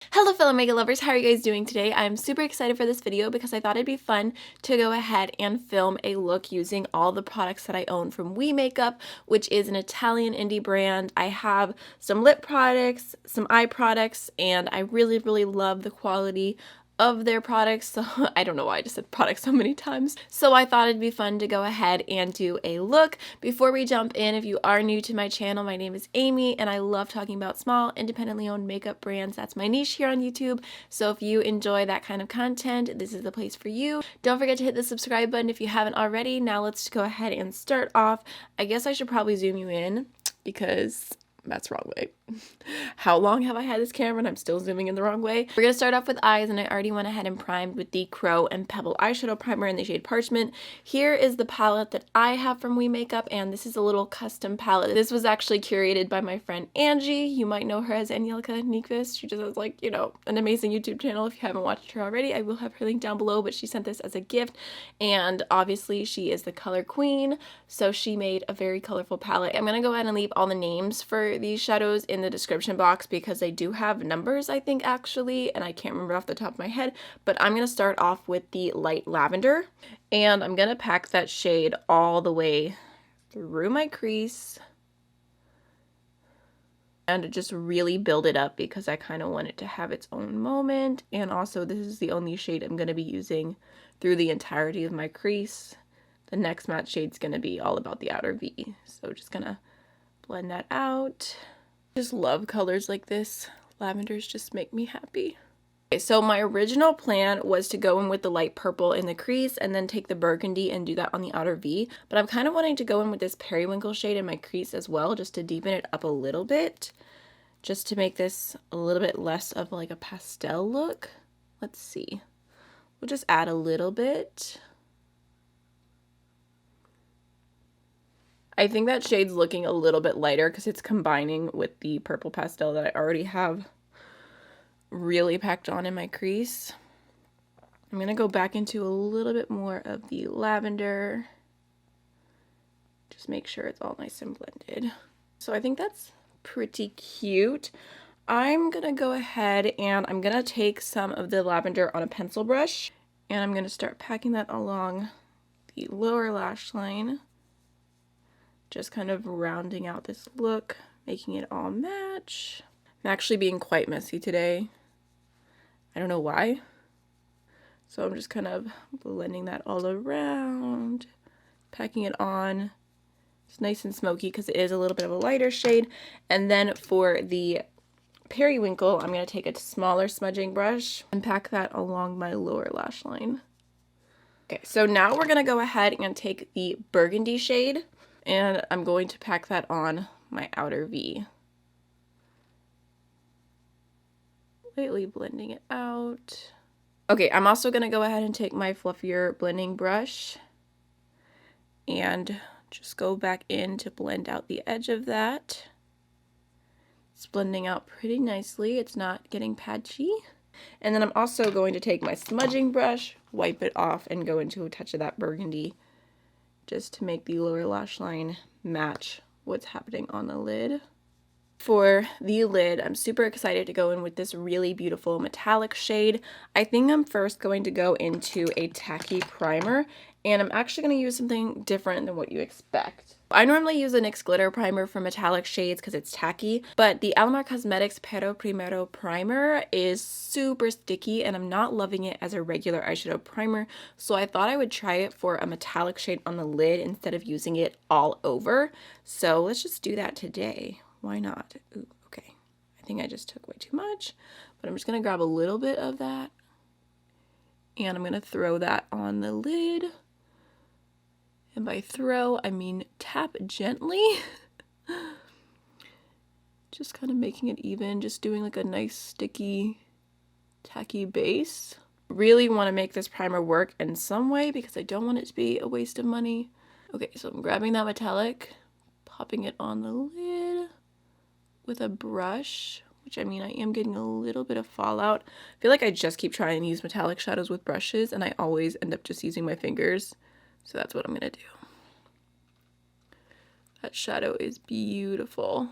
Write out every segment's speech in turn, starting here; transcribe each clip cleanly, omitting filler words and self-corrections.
Hello fellow makeup lovers, how are you guys doing today? I'm super excited for this video because I thought it'd be fun to go ahead and film a look using all the products that I own from We Makeup, which is an Italian indie brand. I have some lip products, some eye products, and I really love the quality of their products, so I don't know why I just said products so many times. So I thought it'd be fun to go ahead and do a look. Before we jump in, if you are new to my channel, my name is Amy and I love talking about small, independently owned makeup brands. That's my niche here on YouTube. So if you enjoy that kind of content, this is the place for you. Don't forget to hit the subscribe button if you haven't already. Now let's go ahead and start off. I guess I should probably zoom you in because that's the wrong way. How long have I had this camera and I'm still zooming in the wrong way? We're going to start off with eyes, and I already went ahead and primed with the Crow and Pebble eyeshadow primer in the shade Parchment. Here is the palette that I have from We Makeup, and this is a little custom palette. This was actually curated by my friend Angie. You might know her as Anielka Nyqvist. She just has like, you know, an amazing YouTube channel. If you haven't watched her already, I will have her link down below, but she sent this as a gift, and obviously she is the color queen, so she made a very colorful palette. I'm going to go ahead and leave all the names for these shadows in the description box because they do have numbers, I think, actually, and I can't remember off the top of my head, but I'm going to start off with the light lavender, and I'm going to pack that shade all the way through my crease and just really build it up because I kind of want it to have its own moment. And also this is the only shade I'm going to be using through the entirety of my crease. The next matte shade's going to be all about the outer V, so just going to blend that out. Just love colors like this. Lavenders just make me happy. Okay, so my original plan was to go in with the light purple in the crease and then take the burgundy and do that on the outer V, but I'm kind of wanting to go in with this periwinkle shade in my crease as well, just to deepen it up a little bit, just to make this a little bit less of like a pastel look. Let's see. We'll just add a little bit. I think that shade's looking a little bit lighter because it's combining with the purple pastel that I already have really packed on in my crease. I'm going to go back into a little bit more of the lavender. Just make sure it's all nice and blended. So I think that's pretty cute. I'm going to go ahead and I'm going to take some of the lavender on a pencil brush, and I'm going to start packing that along the lower lash line. Just kind of rounding out this look, making it all match. I'm actually being quite messy today. I don't know why. So I'm just kind of blending that all around, packing it on. It's nice and smoky because it is a little bit of a lighter shade. And then for the periwinkle, I'm going to take a smaller smudging brush and pack that along my lower lash line. Okay, so now we're going to go ahead and take the burgundy shade, and I'm going to pack that on my outer V. Lightly blending it out. Okay, I'm also going to go ahead and take my fluffier blending brush and just go back in to blend out the edge of that. It's blending out pretty nicely. It's not getting patchy. And then I'm also going to take my smudging brush, wipe it off, and go into a touch of that burgundy just to make the lower lash line match what's happening on the lid. For the lid, I'm super excited to go in with this really beautiful metallic shade. I think I'm first going to go into a tacky primer, and I'm actually going to use something different than what you expect. I normally use a NYX glitter primer for metallic shades because it's tacky, but the Alamar Cosmetics Pero Primero primer is super sticky and I'm not loving it as a regular eyeshadow primer, so I thought I would try it for a metallic shade on the lid instead of using it all over. So let's just do that today. Why not? Ooh, okay. I think I just took way too much, but I'm just going to grab a little bit of that and I'm going to throw that on the lid. And by throw, I mean tap gently. Just kind of making it even, just doing like a nice sticky, tacky base. Really want to make this primer work in some way because I don't want it to be a waste of money. Okay, so I'm grabbing that metallic, popping it on the lid with a brush, which I mean I am getting a little bit of fallout. I feel like I just keep trying to use metallic shadows with brushes and I always end up just using my fingers. So that's what I'm going to do. That shadow is beautiful.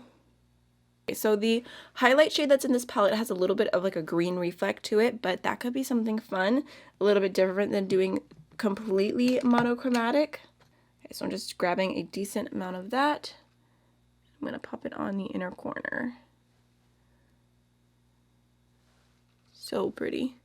So the highlight shade that's in this palette has a little bit of like a green reflect to it, but that could be something fun, a little bit different than doing completely monochromatic. Okay, so I'm just grabbing a decent amount of that. I'm going to pop it on the inner corner. So pretty.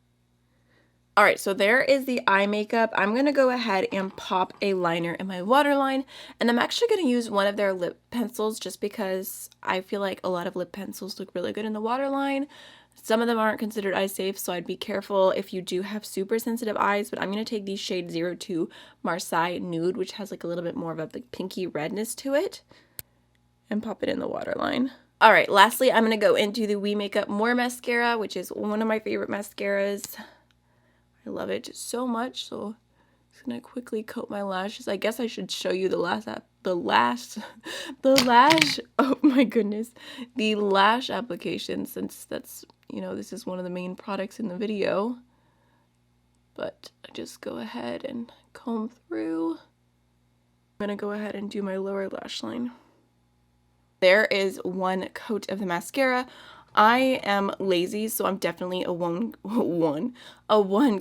Alright, so there is the eye makeup. I'm going to go ahead and pop a liner in my waterline, and I'm actually going to use one of their lip pencils just because I feel like a lot of lip pencils look really good in the waterline. Some of them aren't considered eye safe, so I'd be careful if you do have super sensitive eyes, but I'm going to take the shade 02 Marsai Nude, which has like a little bit more of a like, pinky redness to it, and pop it in the waterline. Alright, lastly, I'm going to go into the We Makeup More Mascara, which is one of my favorite mascaras. I love it just so much, so I'm just gonna quickly coat my lashes. I guess I should show you the lash, oh my goodness, the lash application, since that's, you know, this is one of the main products in the video. But I just go ahead and comb through. I'm gonna go ahead and do my lower lash line. There is one coat of the mascara. I am lazy, so I'm definitely a one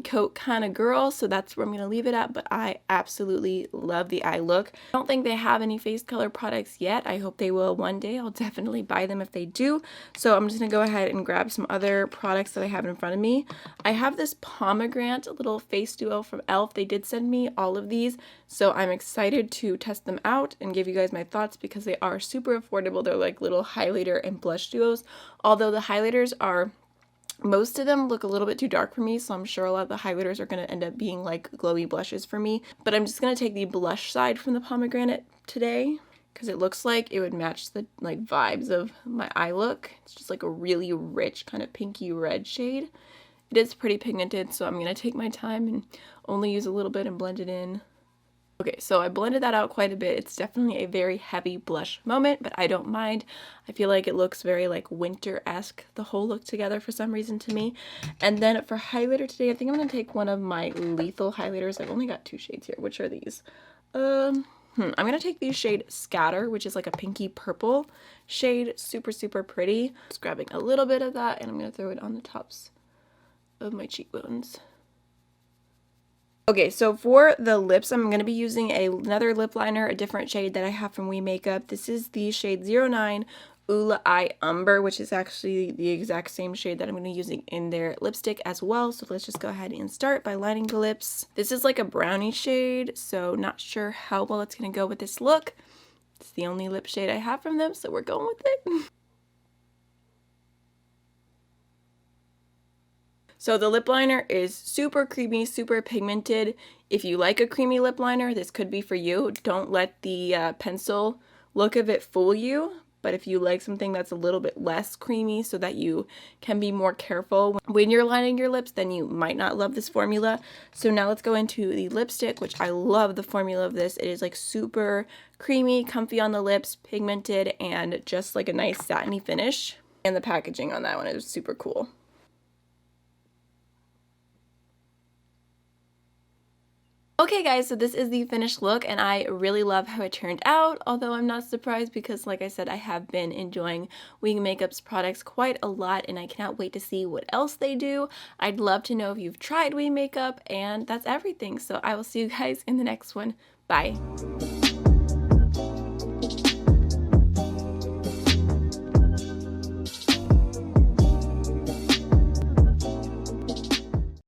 coat kind of girl, so that's where I'm gonna leave it at, but I absolutely love the eye look. I don't think they have any face color products yet. I hope they will one day. I'll definitely buy them if they do. So I'm just gonna go ahead and grab some other products that I have in front of me. I have this pomegranate little face duo from e.l.f. They did send me all of these, so I'm excited to test them out and give you guys my thoughts because they are super affordable. They're like little highlighter and blush duos. Although the highlighters are, most of them look a little bit too dark for me, so I'm sure a lot of the highlighters are going to end up being like glowy blushes for me. But I'm just going to take the blush side from the pomegranate today because it looks like it would match the like vibes of my eye look. It's just like a really rich kind of pinky red shade. It is pretty pigmented, so I'm going to take my time and only use a little bit and blend it in. Okay, so I blended that out quite a bit. It's definitely a very heavy blush moment, but I don't mind. I feel like it looks very like winter-esque, the whole look together for some reason to me. And then for highlighter today, I think I'm going to take one of my lethal highlighters. I've only got two shades here. Which are these? I'm going to take the shade Scatter, which is like a pinky purple shade. Super, super pretty. Just grabbing a little bit of that, and I'm going to throw it on the tops of my cheekbones. Okay, so for the lips, I'm going to be using another lip liner, a different shade that I have from We Makeup. This is the shade 09 Hulalia Umber, which is actually the exact same shade that I'm going to be using in their lipstick as well. So let's just go ahead and start by lining the lips. This is like a brownie shade, so not sure how well it's going to go with this look. It's the only lip shade I have from them, so we're going with it. So the lip liner is super creamy, super pigmented. If you like a creamy lip liner, this could be for you. Don't let the pencil look of it fool you. But if you like something that's a little bit less creamy so that you can be more careful when you're lining your lips, then you might not love this formula. So now let's go into the lipstick, which I love the formula of this. It is like super creamy, comfy on the lips, pigmented, and just like a nice satiny finish. And the packaging on that one is super cool. Okay guys, so this is the finished look and I really love how it turned out, although I'm not surprised because like I said, I have been enjoying We Makeup's products quite a lot and I cannot wait to see what else they do. I'd love to know if you've tried We Makeup, and that's everything. So I will see you guys in the next one. Bye!